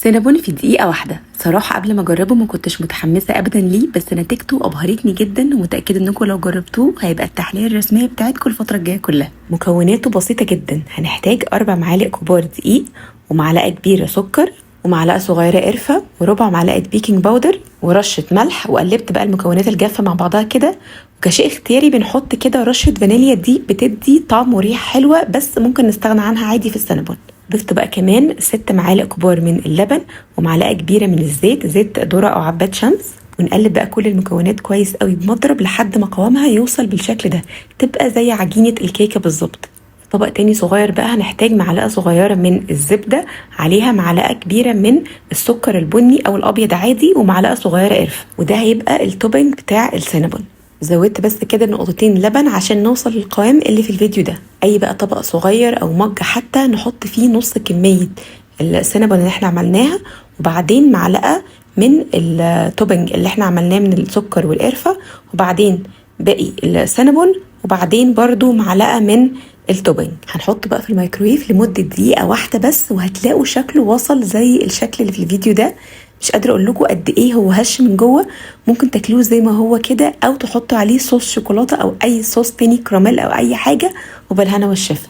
سينابون في دقيقة واحدة. صراحة قبل ما اجربه ما كنتش متحمسة ابدا ليه، بس نتيجته ابهرتني جدا ومتأكدة انكم لو جربتوه هيبقى التحلية الرسمية بتاعتكم الفترة الجاية كلها. مكوناته بسيطة جدا، هنحتاج 4 معالق كبار دقيق، ومعلقة كبيرة سكر، ومعلقة صغيرة قرفة، وربع معلقة بيكنج باودر، ورشة ملح. وقلبت بقى المكونات الجافة مع بعضها كده. وكشيء اختياري بنحط كده رشة فانيليا، دي بتدي طعم وريحة حلوة بس ممكن نستغنى عنها عادي في السينابون. ضفت بقى كمان 6 معالق كبار من اللبن، ومعلقة كبيرة من الزيت، زيت ذرة أو عباد شمس. ونقلب بقى كل المكونات كويس قوي بمضرب لحد ما قوامها يوصل بالشكل ده، تبقى زي عجينة الكيكة بالظبط. طبق تاني صغير بقى هنحتاج معلقة صغيرة من الزبدة، عليها معلقة كبيرة من السكر البني أو الأبيض عادي، ومعلقة صغيرة قرفة. وده هيبقى التوبنج بتاع السينابون. زودت بس كده نقطتين لبن عشان نوصل للقوام اللي في الفيديو ده. اي بقى طبق صغير او مج حتى نحط فيه نص كمية السينابون اللي احنا عملناها، وبعدين معلقة من التوبنج اللي احنا عملناه من السكر والقرفة، وبعدين باقي السينابون، وبعدين برضو معلقة من التوبنج. هنحط بقى في الميكرويف لمدة دقيقة واحدة بس، وهتلاقوا شكله وصل زي الشكل اللي في الفيديو ده. مش قادرة اقول لكم قد ايه هو هش من جوه. ممكن تاكلوه زي ما هو كده، او تحطوا عليه صوص شوكولاتة او اي صوص تاني كراميل او اي حاجة، وبالهنا والشفا.